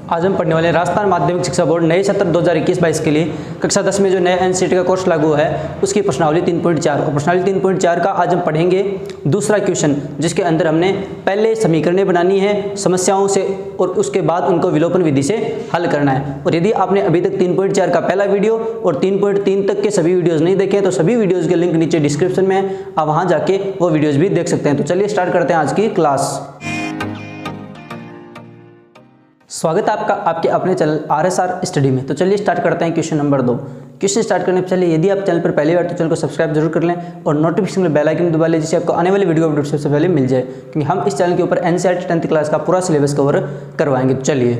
आज हम पढ़ने वाले हैं राजस्थान माध्यमिक शिक्षा बोर्ड नए सत्र 2021-22 के लिए कक्षा 10 में जो नया एनसीईआरटी का कोर्स लागू है उसकी प्रश्नावली 3.4 और प्रश्नावली 3.4 का आज हम पढ़ेंगे दूसरा क्वेश्चन, जिसके अंदर हमने पहले समीकरणें बनानी है समस्याओं से और उसके बाद उनको विलोपन विधि से हल करना है। और यदि आपने अभी तक 3.4 का पहला वीडियो और 3.3 तक के सभी वीडियोज़ नहीं देखे तो सभी वीडियोज़ के लिंक नीचे डिस्क्रिप्शन में है, आप वहाँ जाके वो वीडियोज़ भी देख सकते हैं। तो चलिए स्टार्ट करते हैं आज की क्लास। स्वागत है आपका आपके अपने चैनल आरएसआर स्टडी में। तो चलिए स्टार्ट करते हैं क्वेश्चन नंबर 2। क्वेश्चन स्टार्ट करने से पहले यदि आप चैनल पर पहली बार तो चैनल को सब्सक्राइब जरूर कर लें और नोटिफिकेशन में बेल आइकन दबा लें, जिससे आपको आने वाली वीडियो अपडेट सबसे पहले मिल जाए, क्योंकि हम इस चैनल के ऊपर एनसीईआरटी 10th क्लास का पूरा सिलेबस कवर करवाएंगे। तो चलिए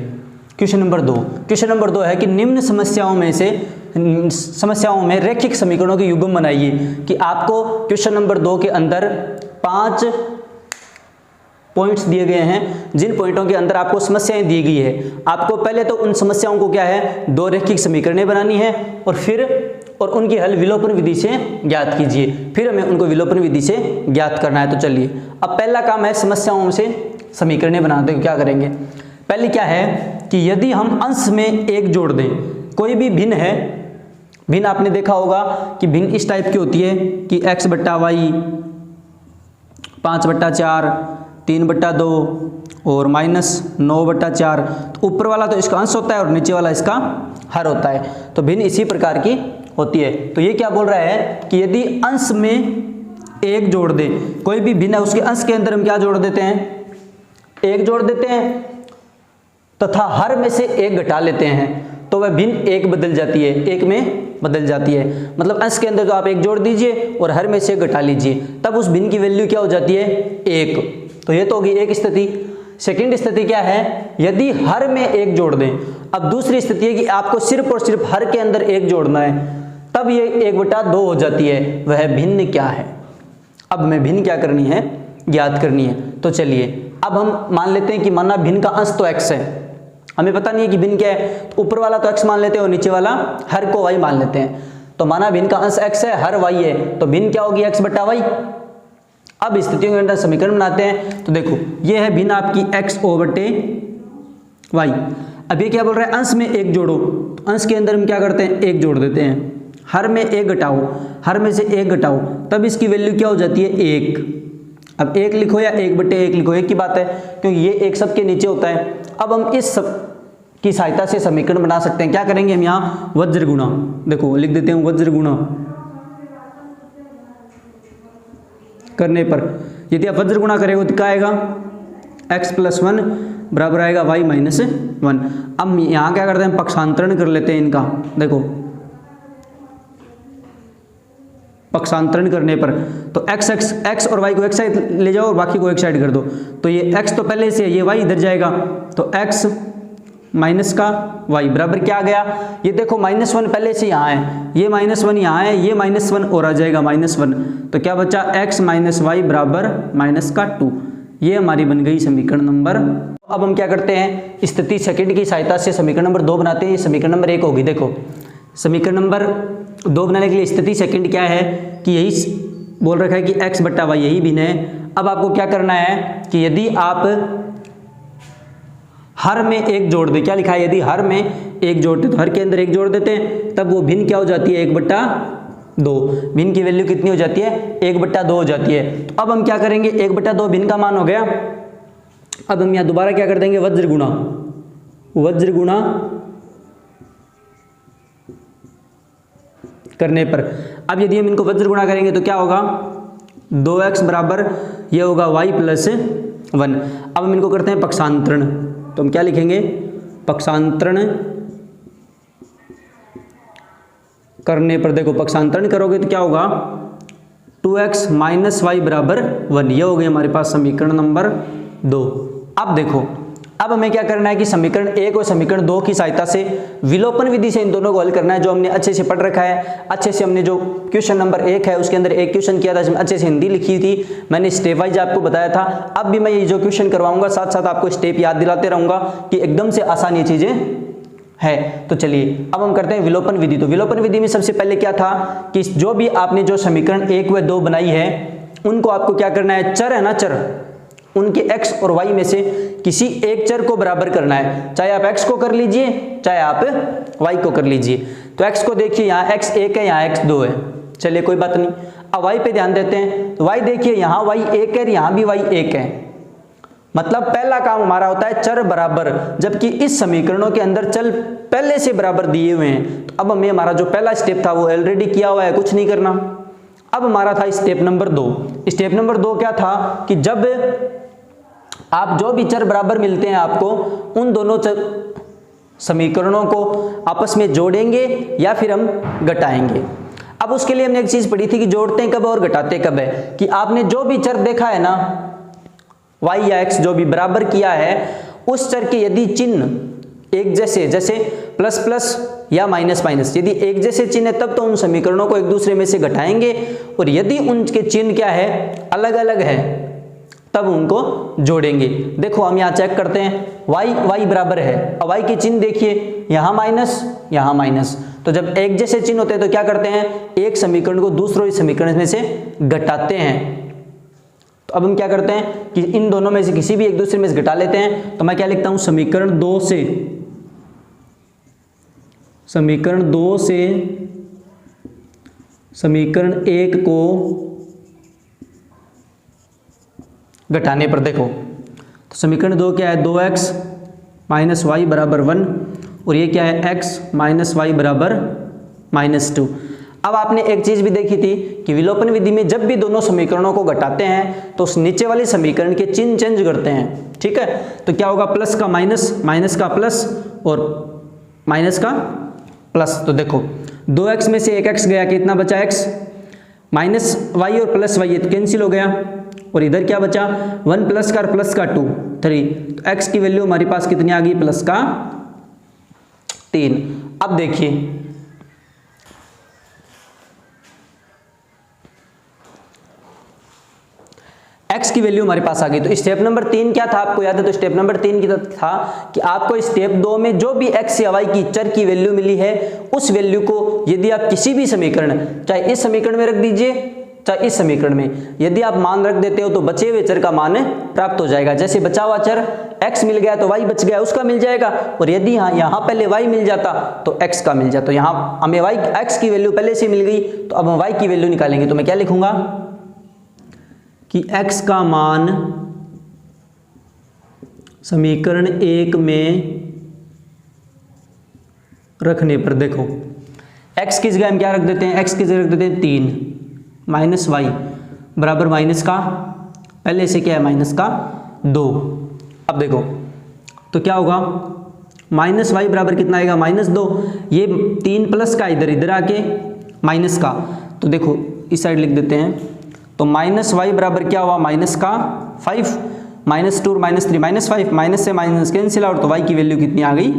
क्वेश्चन नंबर 2। क्वेश्चन नंबर 2 है कि निम्न समस्याओं में रैखिक समीकरणों के युग्म बनाइए। कि आपको क्वेश्चन नंबर 2 के अंदर 5 पॉइंट्स दिए गए हैं, जिन पॉइंटों के अंदर आपको समस्याएं दी गई है। आपको पहले तो उन समस्याओं को क्या है, 2 रैखिक समीकरणें बनानी है और उनकी हल विलोपन विधि से ज्ञात कीजिए। फिर हमें उनको विलोपन विधि से ज्ञात करना है। तो चलिए अब पहला काम है समस्याओं से समीकरणें बनाते हुए क्या करेंगे। पहले क्या है कि यदि हम अंश में 1 जोड़ दें, कोई भी भिन्न है, भिन्न आपने देखा होगा कि भिन्न इस टाइप की होती है कि x बट्टा वाई 5/4 3/2 और -9/4। तो ऊपर वाला तो इसका अंश होता है और नीचे वाला इसका हर होता है। तो भिन्न इसी प्रकार की होती है। तो ये क्या बोल रहा है कि यदि अंश में 1 जोड़ दें, कोई भी भिन्न है उसके अंश के अंदर हम क्या जोड़ देते हैं, 1 जोड़ देते हैं तथा हर में से 1 घटा लेते हैं, तो वह भिन्न 1 बदल जाती है, 1 में बदल जाती है। मतलब अंश के अंदर तो आप 1 जोड़ दीजिए और हर में से 1 घटा लीजिए, तब उस भिन्न की वैल्यू क्या हो जाती है, 1। तो ये तो होगी एक स्थिति। सेकंड स्थिति क्या है, यदि हर में 1 जोड़ दें। अब दूसरी स्थिति है कि आपको सिर्फ और सिर्फ हर के अंदर 1 जोड़ना है, तब ये 1/2 हो जाती है। वह भिन्न क्या है, अब हमें भिन्न क्या करनी है, ज्ञात करनी है। तो चलिए अब हम मान लेते हैं कि माना भिन्न का अंश तो x है, हमें पता नहीं है कि भिन्न क्या है, तो ऊपर वाला तो x मान लेते हैं और नीचे वाला हर को y मान लेते हैं। तो माना भिन्न का अंश x है, हर y है, तो भिन्न क्या होगी, x/y। अब स्थितियों के अंदर समीकरण बनाते हैं। तो देखो ये है भिन्न आपकी x/y। अब ये क्या बोल रहा है, अंश में 1 जोड़ो, तो अंश के अंदर हम क्या करते हैं, 1 जोड़ देते हैं। हर में 1 घटाओ, हर में से 1 घटाओ, तब इसकी वैल्यू क्या हो जाती है, 1। अब 1 लिखो या 1/1 लिखो, एक ही बात है, क्योंकि ये 1 सबके नीचे होता है। अब हम इस सब की सहायता से समीकरण बना सकते हैं। क्या करेंगे हम, यहाँ वज्र गुणा, देखो लिख देते हैं वज्र गुणा करने पर यदि आप वज्र गुणा करेंगे तो क्या आएगा, x+1 बराबर आएगा y - 1। अब यहाँ क्या करते हैं, पक्षांतरण कर लेते हैं इनका। देखो पक्षांतरण करने पर तो x और y को एक साइड ले जाओ और बाकी को एक साइड कर दो। तो ये x तो पहले से है, ये y इधर जाएगा, तो x माइनस का y बराबर क्या आ गया, ये देखो -1 पहले से यहाँ है, ये -1 यहाँ है, ये -1 और आ जाएगा -1। तो क्या बचा, x - y बराबर -2। ये हमारी बन गई समीकरण नंबर। अब हम क्या करते हैं, स्थिति सेकंड की सहायता से समीकरण नंबर 2 बनाते हैं। समीकरण नंबर 1 होगी। देखो समीकरण नंबर 2 बनाने के लिए स्थिति सेकंड क्या है कि यही बोल रखा है कि x/y यही भिन्न है। अब आपको क्या करना है कि यदि आप हर में 1 जोड़ दे, क्या लिखा है, यदि हर में 1 जोड़ते तो हर के अंदर 1 जोड़ देते हैं, तब वो भिन्न क्या हो जाती है, 1/2। भिन्न की वैल्यू कितनी हो जाती है, 1/2 हो जाती है। तो अब हम क्या करेंगे, 1/2 भिन्न का मान हो गया। अब हम यहाँ दोबारा क्या कर देंगे, वज्र गुणा करने पर। अब यदि हम इनको वज्र गुणा करेंगे तो क्या होगा, 2x बराबर ये होगा y+1। अब हम इनको करते हैं पक्षांतरण। तो हम क्या लिखेंगे, पक्षांतरण करने पर देखो पक्षांतरण करोगे तो क्या होगा, 2x - y बराबर 1। ये हो गई हमारे पास समीकरण नंबर 2। अब देखो अब हमें क्या करना है कि समीकरण 1 और समीकरण 2 की सहायता से विलोपन विधि से इन दोनों को हल करना है, जो हमने अच्छे से पढ़ रखा है। अच्छे से हमने जो क्वेश्चन नंबर 1 है उसके अंदर एक क्वेश्चन किया था जिसमें अच्छे से हिंदी लिखी थी, मैंने स्टेप वाइज आपको बताया था। अब भी मैं ये जो क्वेश्चन करवाऊंगा साथ साथ आपको स्टेप याद दिलाते रहूंगा कि एकदम से आसान ये चीजें है। तो चलिए अब हम करते हैं विलोपन विधि। तो विलोपन विधि में सबसे पहले क्या था कि जो भी आपने जो समीकरण 1 व 2 बनाई है उनको आपको क्या करना है, चर है ना, चर उनके x और y में से किसी एक चर को बराबर करना है, चाहे आप x को कर लीजिए चाहे आप y को कर लीजिए। तो x को देखिए यहाँ x 1 है, यहाँ x 2 है, चलिए कोई बात नहीं। अब y पे ध्यान देते हैं, तो y देखिए यहाँ y 1 है, यहाँ भी y 1 है। मतलब पहला काम हमारा होता है चर बराबर, जबकि इस समीकरणों के अंदर चल पहले से बराबर दिए हुए हैं। तो अब हमें हमारा जो पहला स्टेप था वो ऑलरेडी किया हुआ है, कुछ नहीं करना। अब हमारा था स्टेप नंबर 2। स्टेप नंबर 2 क्या था कि जब आप जो भी चर बराबर मिलते हैं आपको, उन दोनों समीकरणों को आपस में जोड़ेंगे या फिर हम घटाएंगे। अब उसके लिए हमने एक चीज पढ़ी थी कि जोड़ते हैं कब और घटाते कब है, कि आपने जो भी चर देखा है ना y या x जो भी बराबर किया है, उस चर के यदि चिन्ह एक जैसे प्लस प्लस या माइनस माइनस, यदि एक जैसे चिन्ह है तब तो उन समीकरणों को एक दूसरे में से घटाएंगे, और यदि उनके चिन्ह क्या है अलग अलग है तब उनको जोड़ेंगे। देखो हम यहाँ चेक करते हैं, y बराबर है, अब y के चिन्ह देखिए, यहाँ माइनस, तो जब एक जैसे चिन्ह होते हैं तो क्या करते हैं, एक समीकरण को दूसरे समीकरण में से घटाते हैं। तो अब हम क्या करते हैं कि इन दोनों में से किसी भी एक दूसरे में से घटा लेते हैं। तो मैं क्या लिखता हूं, समीकरण 2 से समीकरण 1 को घटाने पर देखो, तो समीकरण 2 क्या है, 2x माइनस वाई बराबर 1, और ये क्या है x माइनस वाई बराबर -2। अब आपने एक चीज भी देखी थी कि विलोपन विधि में जब भी दोनों समीकरणों को घटाते हैं तो उस नीचे वाले समीकरण के चिन्ह चेंज करते हैं, ठीक है। तो क्या होगा, प्लस का माइनस, माइनस का प्लस और माइनस का प्लस। तो देखो 2x में से एक x गया, कितना बचा x, माइनस वाई और प्लस वाई, तो कैंसिल हो गया, और इधर क्या बचा 1 प्लस का और प्लस का 2 3। तो x की वैल्यू हमारे पास कितनी आ गई, प्लस का 3। अब देखिए x की वैल्यू हमारे पास आ गई। तो स्टेप नंबर 3 क्या था, आपको याद है, तो स्टेप नंबर 3 की था कि आपको स्टेप 2 में जो भी x या y की चर की वैल्यू मिली है, उस वैल्यू को यदि आप किसी भी समीकरण, चाहे इस समीकरण में रख दीजिए चाहे इस समीकरण में, यदि आप मान रख देते हो तो बचे हुए चर का मान प्राप्त हो जाएगा। जैसे बचा हुआ चर x मिल गया तो y बच गया, उसका मिल जाएगा, और यदि यहाँ पहले y मिल जाता तो x का मिल जाता। तो यहाँ हमें x की वैल्यू पहले से मिल गई, तो अब हम y की वैल्यू निकालेंगे। तो मैं क्या लिखूंगा कि x का मान समीकरण 1 में रखने पर, देखो x की जगह हम क्या रख देते हैं, x की जगह रख देते हैं 3 माइनस वाई बराबर माइनस का, पहले से क्या है माइनस का 2। अब देखो तो क्या होगा, माइनस वाई बराबर कितना आएगा, -2, ये 3 प्लस का इधर आके माइनस का, तो देखो इस साइड लिख देते हैं। तो माइनस वाई बराबर क्या हुआ, माइनस का 5, -2 -3 -5, माइनस से माइनस कैंसिल आउट, तो y की वैल्यू कितनी आ गई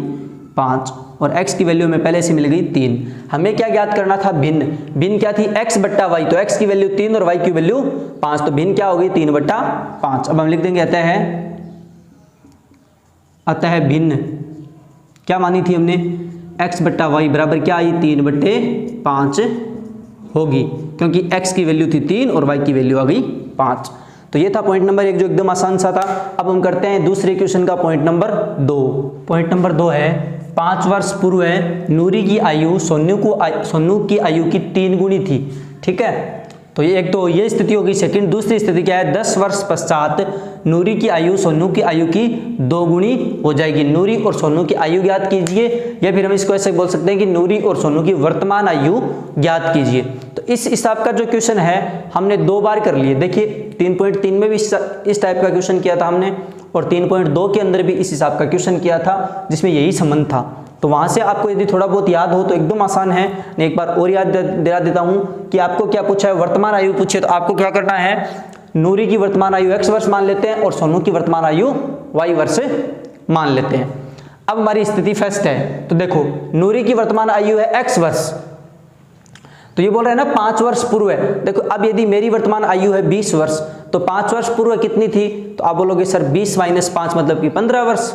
5, और x की वैल्यू में पहले से मिल गई 3। हमें क्या ज्ञात करना था, भिन्न क्या थी, x बट्टा y, तो x की वैल्यू 3 और y की वैल्यू 5, तो भिन्न क्या होगी 3/5। अब हम लिख देंगे अतः भिन्न क्या मानी थी हमने, x बट्टा y बराबर क्या आई 3/5 होगी, क्योंकि x की वैल्यू थी 3 और y की वैल्यू आ गई 5। तो ये था पॉइंट नंबर 1 जो एकदम आसान सा था। अब हम करते हैं दूसरे क्वेश्चन का पॉइंट नंबर 2। पॉइंट नंबर 2 है, 5 वर्ष पूर्व नूरी की आयु सोनू की आयु की 3 गुनी थी, ठीक है। तो ये एक तो ये स्थिति होगी। सेकंड दूसरी स्थिति क्या है, 10 वर्ष पश्चात नूरी की आयु सोनू की आयु की 2 गुनी हो जाएगी। नूरी और सोनू की आयु ज्ञात कीजिए, या फिर हम इसको ऐसे बोल सकते हैं कि नूरी और सोनू की वर्तमान आयु ज्ञात कीजिए। तो इस हिसाब का जो क्वेश्चन है हमने 2 बार कर लिए। देखिए 3.3 में भी इस टाइप का क्वेश्चन किया था हमने, और 3.2 के अंदर भी इस हिसाब का क्वेश्चन किया था जिसमें यही संबंध था। तो वहां से आपको यदि थोड़ा बहुत याद हो तो एकदम आसान है। मैं एक बार और याद दिला देता हूं कि आपको क्या पूछा है, वर्तमान आयु पूछे, तो आपको क्या करना है, नूरी की वर्तमान आयु x वर्ष मान लेते हैं और सोनू की वर्तमान आयु y वर्ष मान लेते हैं। अब हमारी स्थिति फर्स्ट है, तो देखो नूरी की वर्तमान आयु है x वर्ष, तो ये बोल रहा है ना 5 वर्ष पूर्व है। देखो अब यदि मेरी वर्तमान आयु है 20 वर्ष, तो 5 वर्ष पूर्व कितनी थी, तो आप बोलोगे सर 20 - 5 मतलब कि 15 वर्ष।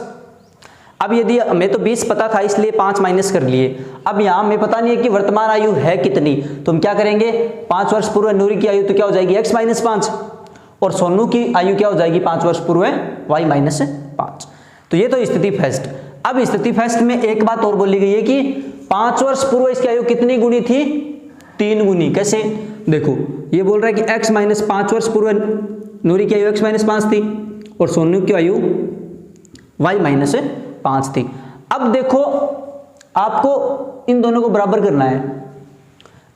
अब यदि मैं तो 20 पता था इसलिए 5 माइनस कर लिए। अब यहाँ हमें पता नहीं है कि वर्तमान आयु है कितनी, तो हम क्या करेंगे, 5 वर्ष पूर्व नूरी की आयु तो क्या हो जाएगी x - 5, और सोनू की आयु क्या हो जाएगी 5 वर्ष पूर्व है y-5। तो ये तो स्थिति फर्स्ट। अब स्थिति फर्स्ट में एक बात और बोली गई है कि 5 वर्ष पूर्व इसकी आयु कितनी गुनी थी, 3 गुनी। कैसे, देखो ये बोल रहा है कि x-5 वर्ष पूर्व नूरी की आयु x-5 थी और सोनू की आयु y-5 थी। अब देखो आपको इन दोनों को बराबर करना है।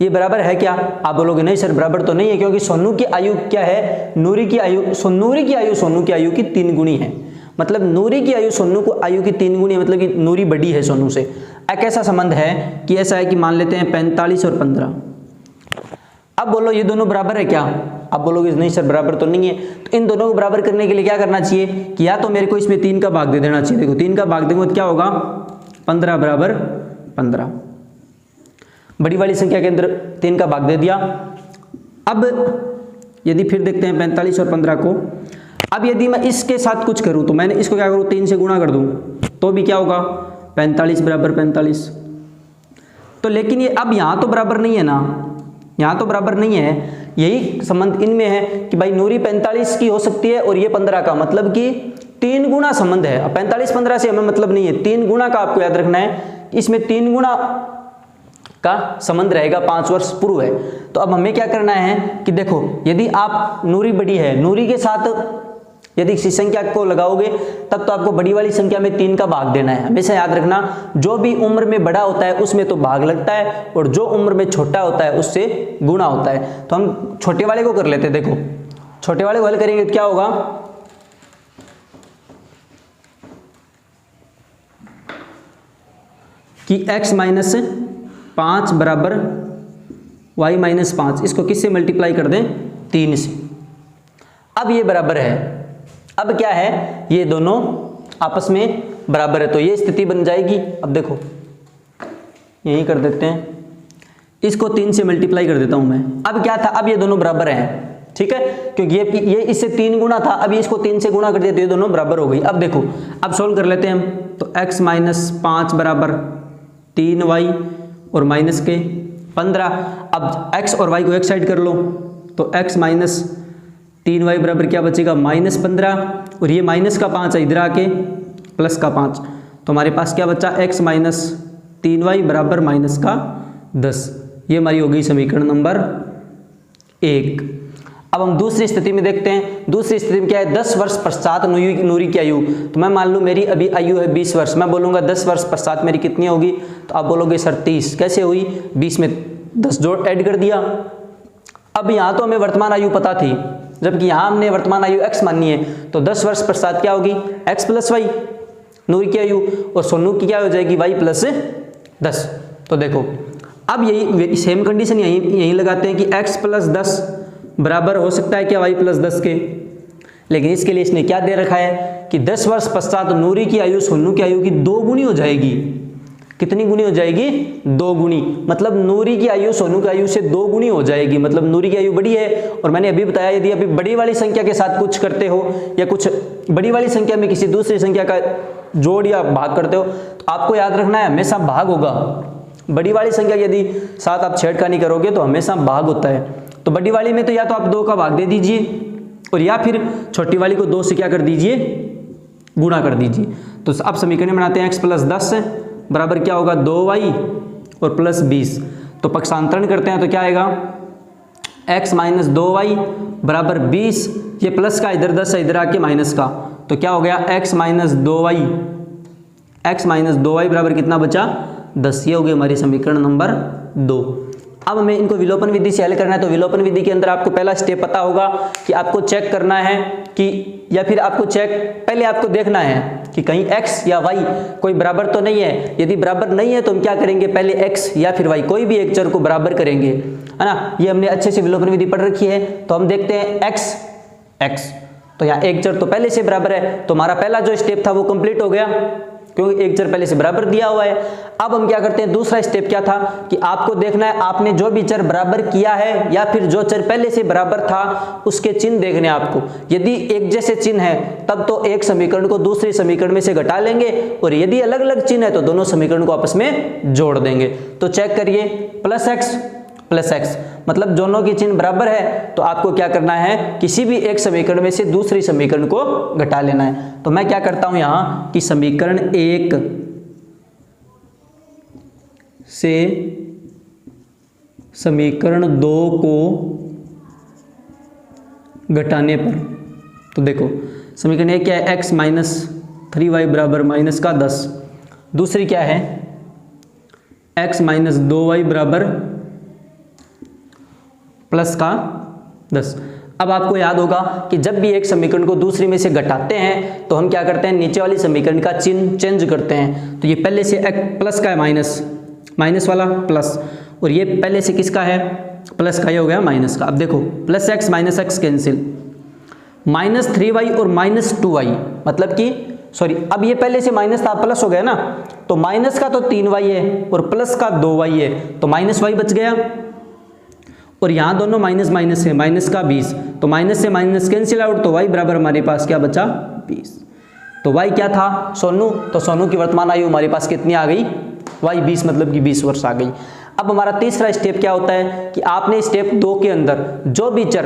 ये बराबर है क्या, आप बोलोगे नहीं सर बराबर तो नहीं है, क्योंकि सोनू की आयु क्या है, नूरी की आयु सोनू की आयु की 3 गुनी है। मतलब नूरी की आयु सोनू को आयु की 3 गुनी है, मतलब कि नूरी बड़ी है सोनू से। एक ऐसा संबंध है कि ऐसा है कि मान लेते हैं 45 और 15। अब बोलो ये दोनों बराबर है क्या, आप बोलोगे नहीं सर बराबर तो नहीं है। तो इन दोनों को बराबर करने के लिए क्या करना चाहिए कि या तो मेरे को इसमें 3 का भाग दे देना चाहिए। देखो 3 का भाग देंगे तो क्या होगा, 15 बराबर 15। बड़ी वाली संख्या के अंदर 3 का भाग दे दिया। अब यदि फिर देखते हैं 45 और 15 को, अब यदि मैं इसके साथ कुछ करूं तो मैंने इसको क्या करूं, 3 से गुणा कर दूं तो भी क्या होगा 45 बराबर 45। तो लेकिन ये अब यहाँ तो बराबर नहीं है ना, यहाँ तो बराबर नहीं है। यही संबंध इनमें है कि भाई नूरी 45 की हो सकती है और ये 15 का, मतलब कि 3 गुना संबंध है। अब 45-15 से हमें मतलब नहीं है, 3 गुना का आपको याद रखना है। इसमें 3 गुना का संबंध रहेगा, 5 वर्ष पूर्व है। तो अब हमें क्या करना है कि देखो यदि आप नूरी बड़ी है, नूरी के साथ यदि इसी संख्या को लगाओगे तब तो आपको बड़ी वाली संख्या में 3 का भाग देना है। हमेशा याद रखना, जो भी उम्र में बड़ा होता है उसमें तो भाग लगता है और जो उम्र में छोटा होता है उससे गुणा होता है। तो हम छोटे वाले को कर लेते हैं। देखो छोटे वाले को हल करेंगे तो क्या होगा, कि x-5 बराबर y-5। इसको किससे मल्टीप्लाई कर दें, 3 से। अब ये बराबर है। अब क्या है, ये दोनों आपस में बराबर है तो ये स्थिति बन जाएगी। अब देखो यही कर देते हैं, इसको 3 से मल्टीप्लाई कर देता हूं मैं। अब क्या था, अब ये दोनों बराबर हैं, ठीक है, क्योंकि ये इससे 3 गुना था, अब इसको 3 से गुणा कर दिया तो ये दोनों बराबर हो गई। अब देखो अब सोल्व कर लेते हैं हम। तो x-5 बराबर 3y और माइनस के 15। अब x और y को एक साइड कर लो तो x-3y बराबर क्या बचेगा, -15 और ये माइनस का 5 है इधर आके प्लस का 5। तो हमारे पास क्या बचा, x-3y बराबर -10। ये हमारी हो गई समीकरण नंबर 1। अब हम दूसरी स्थिति में देखते हैं। दूसरी स्थिति में क्या है, 10 वर्ष पश्चात नूरी की आयु। तो मैं मान लूँ मेरी अभी आयु है 20 वर्ष, मैं बोलूँगा 10 वर्ष पश्चात मेरी कितनी होगी, तो आप बोलोगे सर 30। कैसे हुई, 20 में 10 जोड़ ऐड कर दिया। अब यहाँ तो हमें वर्तमान आयु पता थी, जबकि यहाँ हमने वर्तमान आयु x माननी है। तो 10 वर्ष पश्चात क्या होगी, x + y नूरी की आयु, और सोनू की क्या हो जाएगी, y + 10। तो देखो अब यही सेम कंडीशन यहीं लगाते हैं कि x + 10 बराबर हो सकता है क्या y + 10 के। लेकिन इसके लिए इसने क्या दे रखा है कि 10 वर्ष पश्चात नूरी की आयु सोनू की आयु की 2 गुनी हो जाएगी। कितनी गुनी हो जाएगी, 2 गुनी। मतलब नूरी की आयु सोनू की आयु से 2 गुनी हो जाएगी। मतलब नूरी की आयु बड़ी है, और मैंने अभी बताया यदि अभी बड़ी वाली संख्या के साथ कुछ करते हो या कुछ बड़ी वाली संख्या में किसी दूसरी संख्या का जोड़ या भाग करते हो तो आपको याद रखना है हमेशा भाग होगा। बड़ी वाली संख्या यदि साथ आप छेड़खानी करोगे तो हमेशा भाग होता है। तो बड़ी वाली में तो या तो आप 2 का भाग दे दीजिए और या फिर छोटी वाली को 2 से क्या कर दीजिए, गुणा कर दीजिए। तो अब समीकरण बनाते हैं, x + 10 बराबर क्या होगा, 2y और +20। तो पक्षांतरण करते हैं तो क्या आएगा, x - 2y बराबर 20। ये प्लस का इधर 10 है, इधर आके माइनस का, तो क्या हो गया, x - 2y बराबर कितना बचा, 10। ये हो गई हमारी समीकरण नंबर 2। अब हमें इनको विलोपन विधि से हल करना है। तो विलोपन विधि के अंदर आपको पहला स्टेप पता होगा कि आपको चेक करना है कि, या फिर आपको पहले आपको देखना है कि कहीं x या y कोई बराबर तो नहीं है। यदि बराबर नहीं है तो हम क्या करेंगे, पहले x या फिर y कोई भी एक चर को बराबर करेंगे, है ना। ये हमने अच्छे से विलोपन विधि पढ़ रखी है। तो हम देखते हैं x, तो यहाँ एक चर तो पहले से बराबर है, तो हमारा पहला जो स्टेप था वो कंप्लीट हो गया क्योंकि एक चर पहले से बराबर दिया हुआ है। अब हम क्या करते हैं, दूसरा स्टेप क्या था कि आपको देखना है आपने जो भी चर बराबर किया है या फिर जो चर पहले से बराबर था उसके चिन्ह देखने आपको। यदि एक जैसे चिन्ह है तब तो एक समीकरण को दूसरे समीकरण में से घटा लेंगे, और यदि अलग अलग चिन्ह है तो दोनों समीकरण को आपस में जोड़ देंगे। तो चेक करिए, +x प्लस एक्स, मतलब दोनों के चिन्ह बराबर है तो आपको क्या करना है, किसी भी एक समीकरण में से दूसरे समीकरण को घटा लेना है। तो मैं क्या करता हूं यहां कि समीकरण 1 से समीकरण 2 को घटाने पर, तो देखो समीकरण 1 क्या है, x माइनस 3y बराबर माइनस का 10, दूसरी क्या है x माइनस 2y बराबर प्लस का 10। अब आपको याद होगा कि जब भी एक समीकरण को दूसरे में से घटाते हैं तो हम क्या करते हैं, नीचे वाली समीकरण का चिन्ह चेंज करते हैं। तो ये पहले से x प्लस का है, माइनस वाला प्लस, और ये पहले से किसका है, प्लस का, ये हो गया माइनस का। अब देखो plus x minus x cancel, minus 3y और माइनस 2y, मतलब कि सॉरी अब ये पहले से माइनस था प्लस हो गया ना, तो माइनस का तो 3y है और प्लस का 2y है, तो माइनस y बच गया, और यहाँ दोनों माइनस माइनस है, माइनस का 20, तो माइनस से माइनस कैंसिल आउट, तो y बराबर हमारे पास क्या बचा 20। तो y क्या था सोनू, तो सोनू की वर्तमान आयु हमारे पास कितनी आ गई, y 20, मतलब कि 20 वर्ष आ गई। अब हमारा तीसरा स्टेप क्या होता है कि आपने स्टेप 2 के अंदर जो भी चर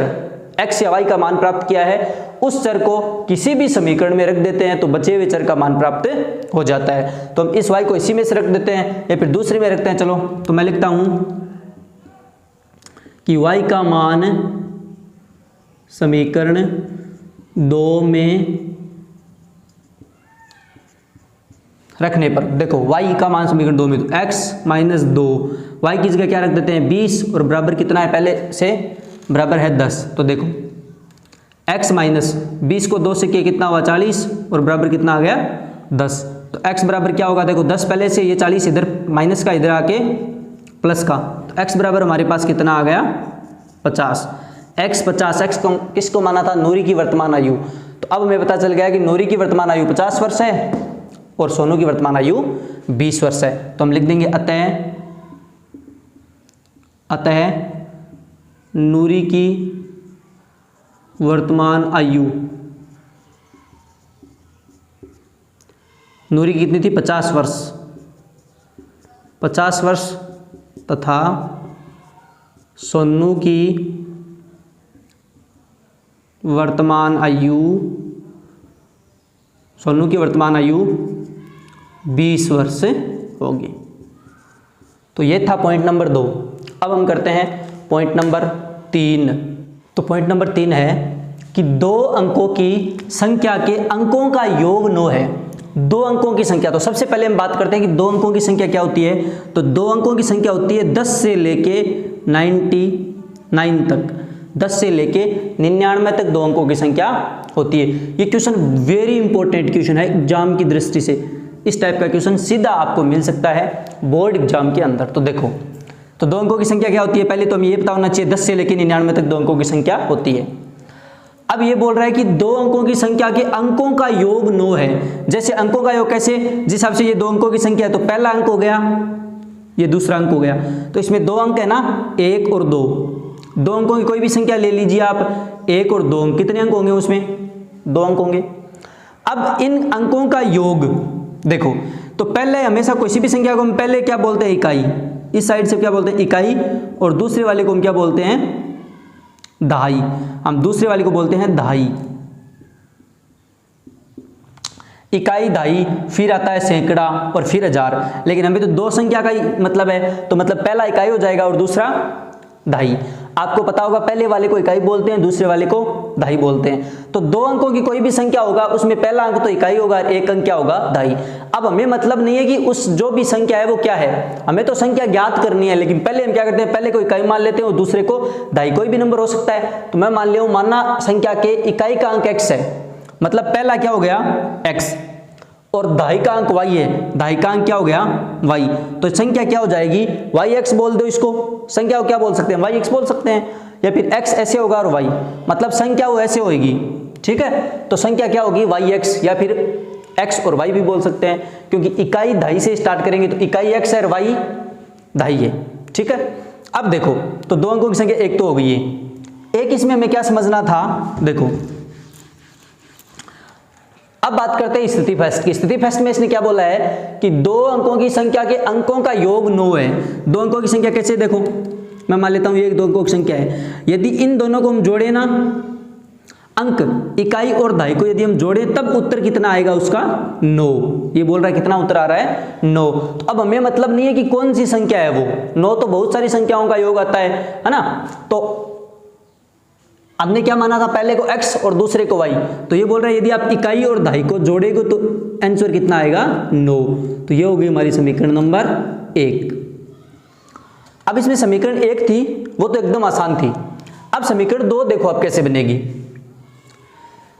x या y का मान प्राप्त किया है उस चर को किसी भी समीकरण में रख देते हैं तो बचे हुए चर का मान प्राप्त हो जाता है। तो हम इस y को इसी में से रख देते हैं या फिर दूसरे में रखते हैं। चलो तो मैं लिखता हूं कि y का मान समीकरण 2 में रखने पर, देखो y का मान समीकरण 2 में, तो x माइनस 2, y की जगह क्या रख देते हैं 20, और बराबर कितना है, पहले से बराबर है 10। तो देखो x माइनस 20 को 2 से किया कितना हुआ 40, और बराबर कितना आ गया 10। तो x बराबर क्या होगा, देखो 10 पहले से, ये 40 इधर माइनस का इधर आके प्लस का, तो x बराबर हमारे पास कितना आ गया 50। x 50, x को किसको माना था, नूरी की वर्तमान आयु। तो अब हमें पता चल गया कि नूरी की वर्तमान आयु 50 वर्ष है और सोनू की वर्तमान आयु 20 वर्ष है। तो हम लिख देंगे अतः नूरी की वर्तमान आयु, नूरी की कितनी थी 50 वर्ष, 50 वर्ष, तथा सोनू की वर्तमान आयु, सोनू की वर्तमान आयु 20 वर्ष होगी। तो ये था पॉइंट नंबर 2। अब हम करते हैं पॉइंट नंबर 3। तो पॉइंट नंबर 3 है कि 2 अंकों की संख्या के अंकों का योग 9 है। 2 अंकों की संख्या, तो सबसे पहले हम बात करते हैं कि 2 अंकों की संख्या क्या होती है। तो 2 अंकों की संख्या होती है 10 से लेके 99 तक, 10 से लेके 99 तक 2 अंकों की संख्या होती है। ये क्वेश्चन वेरी इंपॉर्टेंट क्वेश्चन है एग्जाम की दृष्टि से। इस टाइप का क्वेश्चन सीधा आपको मिल सकता है बोर्ड एग्जाम के अंदर। तो देखो, तो 2 अंकों की संख्या क्या होती है, पहले तो हमें ये पता होना चाहिए 10 से लेकर 99 तक 2 अंकों की संख्या होती है। अब ये बोल रहा है कि 2 अंकों की संख्या के अंकों का योग 9 है। जैसे अंकों का योग कैसे, जिस हिसाब से ये 2 अंकों की संख्या है तो पहला अंक हो गया, ये दूसरा अंक हो गया, तो इसमें 2 अंक है ना, 1 और 2। 2 अंकों की कोई भी संख्या ले लीजिए आप, 1 और 2 अंक, कितने अंक होंगे उसमें, 2 अंक होंगे। अब इन अंकों का योग देखो, तो पहले हमेशा किसी भी संख्या को हम पहले क्या बोलते हैं, इकाई, इस साइड से क्या बोलते हैं इकाई, और दूसरे वाले को हम क्या बोलते हैं, दहाई। हम दूसरे वाले को बोलते हैं दहाई, इकाई, दहाई, फिर आता है सैकड़ा और फिर हजार। लेकिन हमें तो 2 संख्या का ही मतलब है, तो मतलब पहला इकाई हो जाएगा और दूसरा दहाई। आपको पता होगा पहले वाले को इकाई बोलते हैं, दूसरे वाले को दहाई बोलते हैं। तो 2 अंकों की कोई भी संख्या होगा उसमें पहला अंक तो इकाई होगा और एक अंक क्या होगा, दहाई। अब हमें मतलब नहीं है कि उस जो भी संख्या है वो क्या है, हमें तो संख्या ज्ञात करनी है। लेकिन पहले हम क्या करते हैं, पहले को इकाई मान लेते हैं और दूसरे को दहाई। कोई भी नंबर हो सकता है। तो मैं मान लिया हूं, मानना संख्या के इकाई का अंक x है, मतलब पहला क्या हो गया x, और दहाई का अंक y है, दहाई का अंक क्या हो गया y। तो संख्या क्या हो जाएगी, yx बोल दो इसको, संख्या को क्या बोल सकते हैं, yx बोल सकते हैं, या फिर x ऐसे होगा और y, मतलब संख्या वो ऐसे होगी। ठीक है, तो संख्या क्या होगी yx, या फिर x और y भी बोल सकते हैं, क्योंकि इकाई दहाई से स्टार्ट करेंगे तो इकाई x है और y दहाई है। ठीक है, अब देखो, तो 2 अंकों की संख्या एक तो हो गई है। एक इसमें हमें क्या समझना था, देखो अब बात करते हैं स्थिति फस्ट की। स्थिति फस्ट में इसने क्या बोला है कि 2 अंकों की संख्या के अंकों का योग 9 है। 2 अंकों की संख्या कैसे, देखो मैं मान लेता हूँ ये दो अंकों की संख्या है, यदि इन दोनों को हम जोड़े ना, अंक इकाई और दहाई को यदि हम जोड़ें, तब उत्तर कितना आएगा उसका 9। ये बोल रहा है कितना उत्तर आ रहा है 9। तो अब हमें मतलब नहीं है कि कौन सी संख्या है वो, 9 तो बहुत सारी संख्याओं का योग आता है ना। तो हमने क्या माना था, पहले को x और दूसरे को y, तो ये बोल रहा है यदि आप इकाई और दहाई को जोड़ेगे तो आंसर कितना आएगा 9। तो ये हो गई हमारी समीकरण नंबर 1। अब इसमें समीकरण 1 थी वो तो एकदम आसान थी। अब समीकरण 2 देखो अब कैसे बनेगी।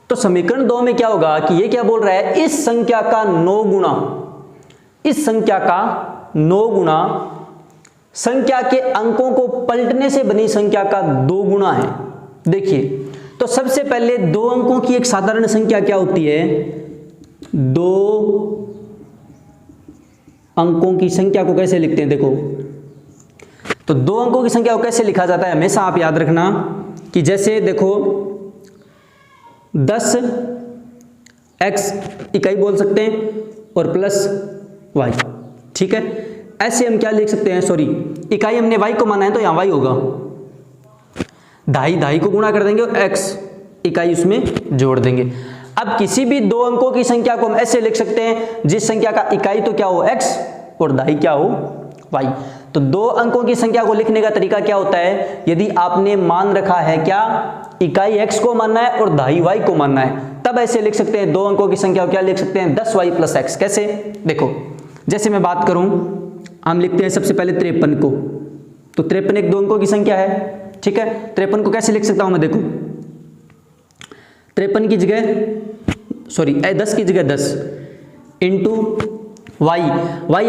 तो समीकरण 2 में क्या होगा कि ये क्या बोल रहा है, इस संख्या का 9 गुना, इस संख्या का 9 गुना संख्या के अंकों को पलटने से बनी संख्या का 2 गुना है। देखिए, तो सबसे पहले 2 अंकों की एक साधारण संख्या क्या होती है, 2 अंकों की संख्या को कैसे लिखते हैं, देखो तो 2 अंकों की संख्या को कैसे लिखा जाता है, हमेशा आप याद रखना कि जैसे देखो 10x इकाई बोल सकते हैं और प्लस y, ठीक है। ऐसे हम क्या लिख सकते हैं, सॉरी इकाई हमने y को माना है तो यहाँ y होगा, दहाई को गुणा कर देंगे और x इकाई उसमें जोड़ देंगे। अब किसी भी 2 अंकों की संख्या को हम ऐसे लिख सकते हैं जिस संख्या का इकाई तो क्या हो x और दहाई क्या हो y। तो 2 अंकों की संख्या को लिखने का तरीका क्या होता है, यदि आपने मान रखा है क्या इकाई x को मानना है और दहाई y को मानना है, तब ऐसे लिख सकते हैं 2 अंकों की संख्या को क्या लिख सकते हैं 10y + x। कैसे, देखो जैसे मैं बात करूं, हम लिखते हैं सबसे पहले 53 को, तो 53 एक 2 अंकों की संख्या है, ठीक है। 53 को कैसे लिख सकता हूं मैं, देखो 53 की जगह सॉरी 10 की जगह 10 इंटू y